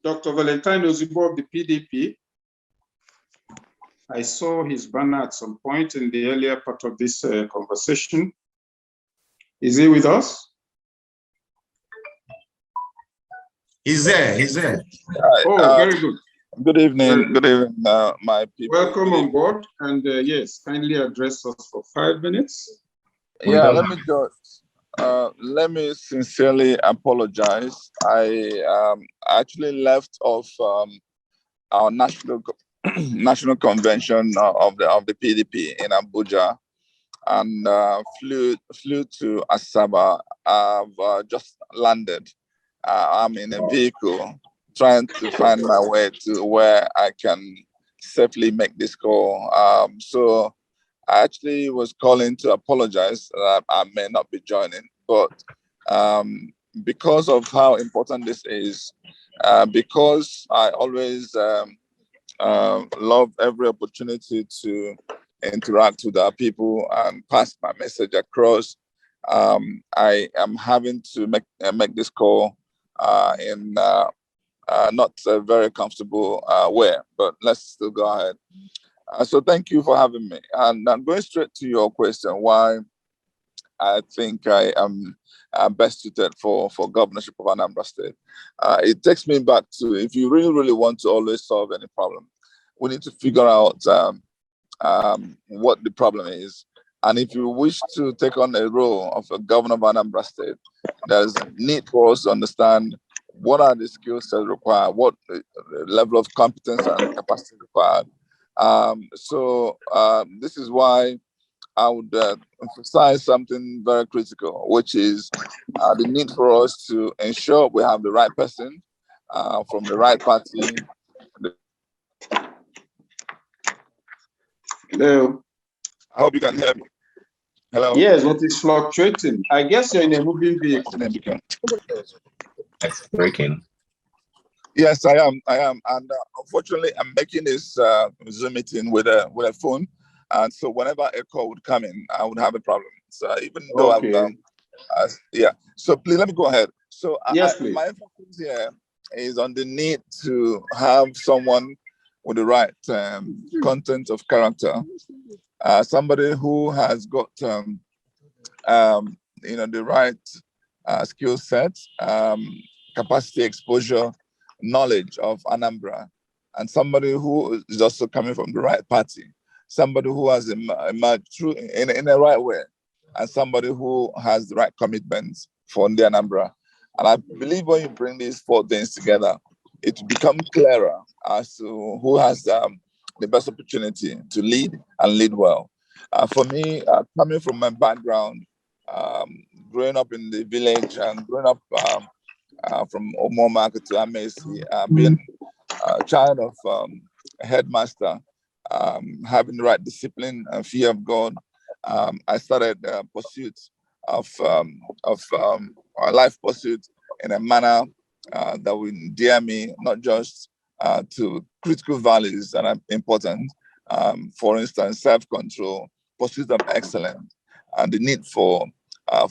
Dr. Valentine Ozigbo of the PDP. I saw his banner at some point in the earlier part of this conversation. Is he with us? He's there, he's there. Oh, very good. Good evening, my people. Welcome on board, and yes, kindly address us for 5 minutes. Yeah, let me sincerely apologize. I actually left off our national convention of the PDP in Abuja, and flew to Asaba. I've just landed. I'm in a vehicle trying to find my way to where I can safely make this call. So I actually was calling to apologize that I may not be joining, but because of how important this is, because I always love every opportunity to interact with our people and pass my message across, I am having to make this call in not a very comfortable way, but let's still go ahead. So thank you for having me. And I'm going straight to your question, why I think I am best suited for governorship of Anambra State. It takes me back to, if you really want to always solve any problem, we need to figure out what the problem is. And if you wish to take on a role of a governor of Anambra State, there's a need for us to understand what are the skill sets required, what level of competence and capacity required. So this is why I would emphasize something very critical, which is the need for us to ensure we have the right person from the right party. Hello. I hope you can hear me. Hello. Yes, what is fluctuating? I guess you're in a moving vehicle. It's breaking. Yes, I am, and unfortunately, I'm making this Zoom meeting with a phone, and so whenever a call would come in, I would have a problem. So even though Okay. yeah. So please let me go ahead. So Yes, please. my focus here is on the need to have someone with the right content of character, somebody who has got the right skill set, capacity, exposure, knowledge of Anambra, and somebody who is also coming from the right party, somebody who has emerged through in the right way, and somebody who has the right commitments for the Anambra. And I believe when you bring these four things together, it becomes clearer as to who has the best opportunity to lead and lead well. For me, coming from my background, growing up in the village and growing up from Omo Market to Amesi, being a child of a headmaster, having the right discipline and fear of God, I started pursuit of a life pursuit in a manner that will endear me not just to critical values that are important, for instance, self-control, pursuit of excellence, and the need for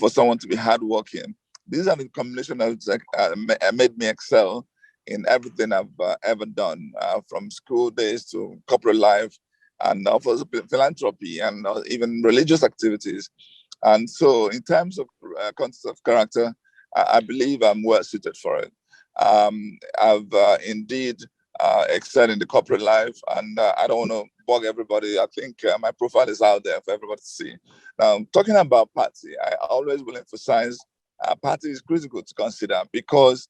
someone to be hardworking. These are the combination that made me excel in everything I've ever done, from school days to corporate life, and also philanthropy and even religious activities. And so in terms of content of character, I believe I'm well suited for it. I've indeed excelled in the corporate life, and I don't want to bug everybody. I think my profile is out there for everybody to see. Now, talking about party, I always will emphasize party is critical to consider, because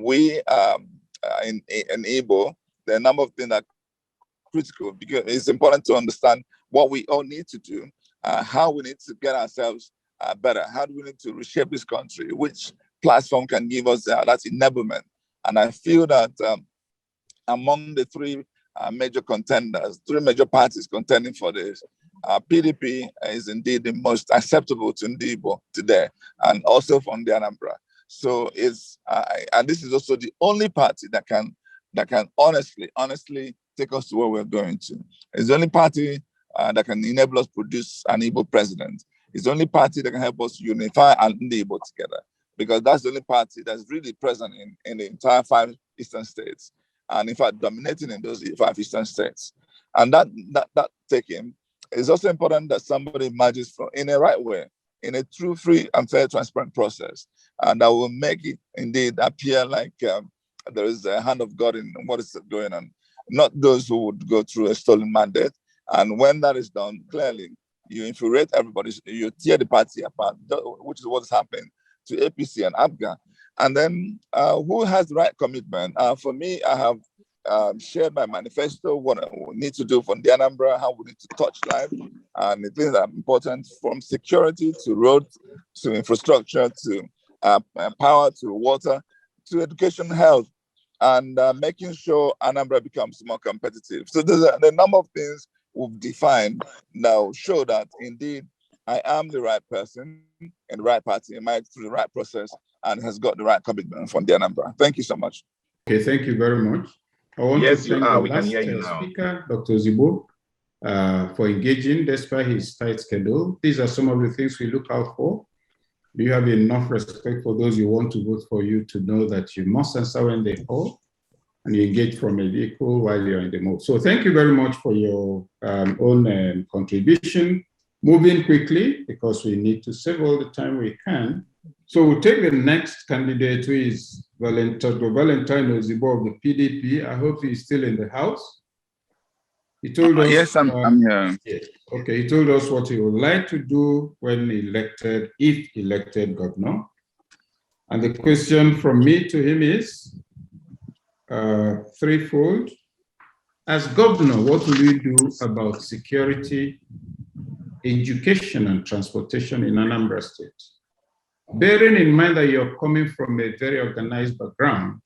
we in Igbo, there are a number of things that are critical, because it's important to understand what we all need to do, how we need to get ourselves better, how do we need to reshape this country, which platform can give us that enablement. And I feel that among the three major contenders, three major parties contending for this, PDP is indeed the most acceptable to Igbo today, and also from the Anambra. So it's and this is also the only party that can honestly take us to where we're going to. It's the only party that can enable us to produce an Igbo president. It's the only party that can help us unify and Igbo together. because that's the only party that's really present in the entire 5 eastern states, and in fact dominating in those 5 eastern states. And that taking, it's also important that somebody emerges from in a right way, in a true, free, and fair, transparent process, and that will make it indeed appear like there is a hand of God in what is going on, not those who would go through a stolen mandate. And when that is done, clearly, you infuriate everybody, you tear the party apart, which is what's happening to APC and APGA. And then who has the right commitment? For me, I have shared my manifesto, what we need to do from the Anambra, how we need to touch life, and the things that are important, from security to roads, to infrastructure, to power, to water, to education, health, and making sure Anambra becomes more competitive. So there's a number of things we've defined now show that indeed I am the right person in the right party, through the right process, and has got the right commitment from the Anambra. Thank you so much. Okay, thank you very much. I want to thank the last speaker, Dr. Ozigbo, for engaging despite his tight schedule. These are some of the things we look out for. Do you have enough respect for those you want to vote for you to know that you must answer when they call, and you engage from a vehicle while you're in the mode? So thank you very much for your own contribution. Moving quickly, because we need to save all the time we can. So we'll take the next candidate, who is Valentine Ozigbo of the PDP. I hope he's still in the house. He told us— Yes, I'm here. Yes. Okay, he told us what he would like to do when elected, if elected governor. And the question from me to him is threefold. As governor, what will you do about security, education, and transportation in Anambra State? Bearing in mind that you're coming from a very organized background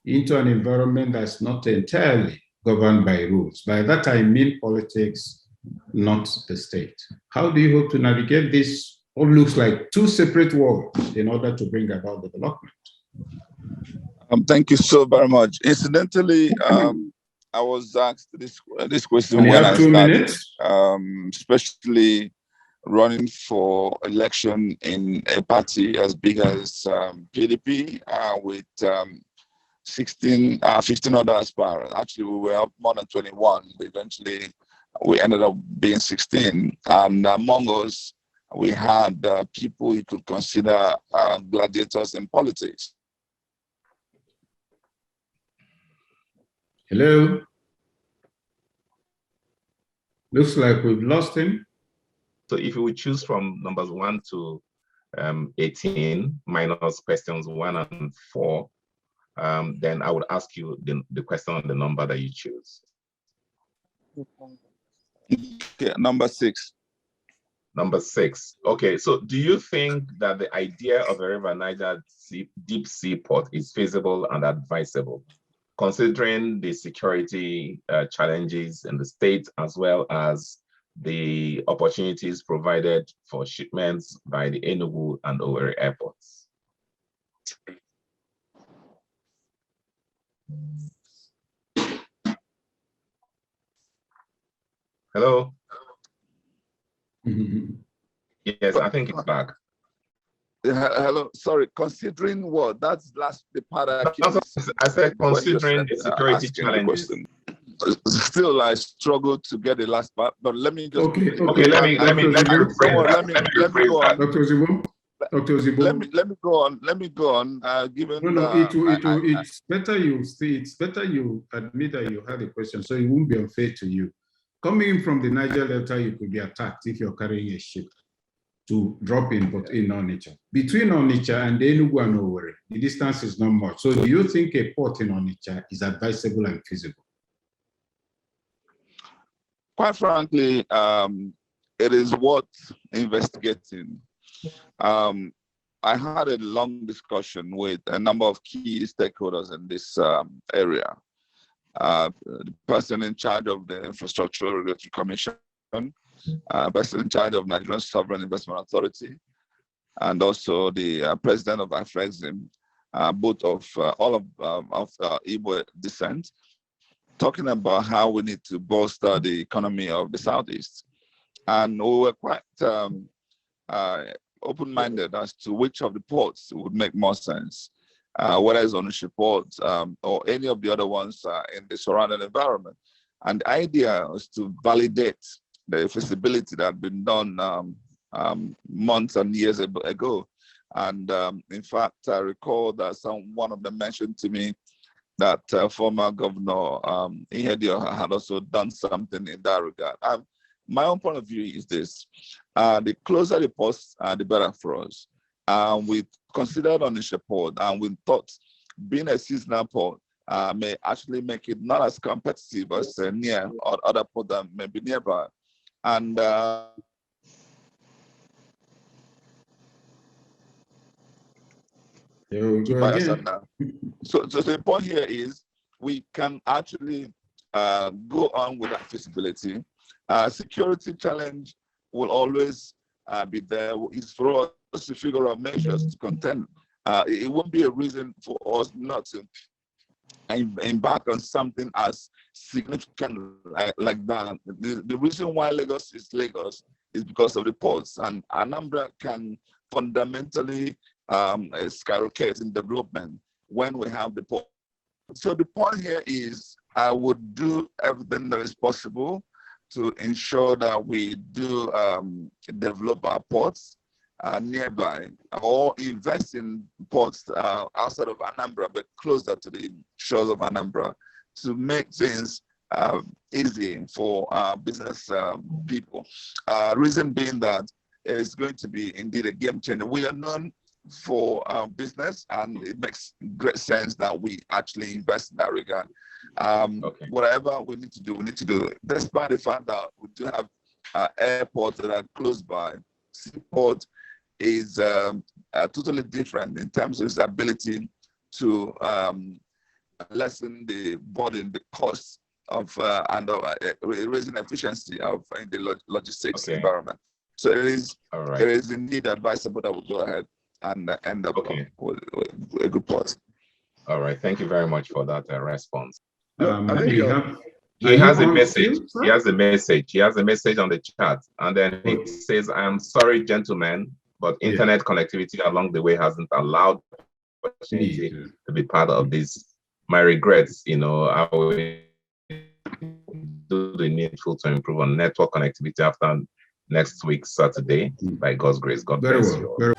into an environment that's not entirely governed by rules. By that I mean politics, not the state. How do you hope to navigate this, what looks like 2 separate worlds, in order to bring about development? Thank you so very much. Incidentally, I was asked this question when I started, especially running for election in a party as big as PDP with 15 other aspirants. Actually, we were up more than 21. Eventually, we ended up being 16. And among us, we had people you could consider gladiators in politics. Hello? Looks like we've lost him. So if you would choose from numbers 1 to 18, minus questions 1 and 4, then I would ask you the question on the number that you choose. Okay, number 6. Number 6. Okay, so do you think that the idea of a River Niger deep sea port is feasible and advisable, considering the security challenges in the state, as well as the opportunities provided for shipments by the Enugu and Owerri airports? Hello? Yes, I think it's back. Hello, sorry, considering what? That's the part I said considering the security challenges. Still, I struggle to get the last part, but let me just— Okay, let me go on. Dr. Ozigbo. Let me go on. Given it's better you admit that you had a question, so it won't be unfair to you. Coming from the Niger Delta, you could be attacked if you're carrying a ship to drop in, but in Onitsha. Between Onitsha and Enugu and Owerri, the distance is not much. So do you think a port in Onitsha is advisable and feasible? Quite frankly, it is worth investigating. I had a long discussion with a number of key stakeholders in this area. The person in charge of the Infrastructure Regulatory Commission, person in charge of Nigerian Sovereign Investment Authority, and also the president of AFREXIM, both of Igbo descent, talking about how we need to bolster the economy of the Southeast. And we were quite open-minded as to which of the ports would make more sense, whether it's ownership ports or any of the other ones in the surrounding environment. And the idea was to validate the feasibility that had been done months and years ago. And in fact, I recall that one of them mentioned to me that former Governor Ihedio had also done something in that regard. My own point of view is this: the closer the ports, the better for us. We considered ownership port, and we thought being a seasonal port may actually make it not as competitive as near or other ports that may be nearby. And so the point here is we can actually go on with that feasibility. Security challenge will always be there. It's for us to figure out measures to contend. It won't be a reason for us not to embark on something as significant like that. The reason why Lagos is Lagos is because of the ports, and Anambra can fundamentally skyrocket in development when we have the port. So the point here is I would do everything that is possible to ensure that we do develop our ports nearby, or invest in ports outside of Anambra, but closer to the shores of Anambra, to make things easy for business people. Reason being that it's going to be indeed a game changer. We are known for business, and it makes great sense that we actually invest in that regard. Whatever we need to do, despite the fact that we do have airports that are close by. Seaport is totally different in terms of its ability to lessen the burden, the cost of and raising efficiency of in the logistics environment. So it is indeed advisable that we go ahead and end up with a good port. All right, thank you very much for that response. I think he has a message. He has a message. He has a message on the chat, and then it says, "I am sorry, gentlemen, but internet connectivity along the way hasn't allowed the opportunity to be part of this. My regrets. I will do the needful to improve on network connectivity after next week, Saturday, by God's grace. God bless you all."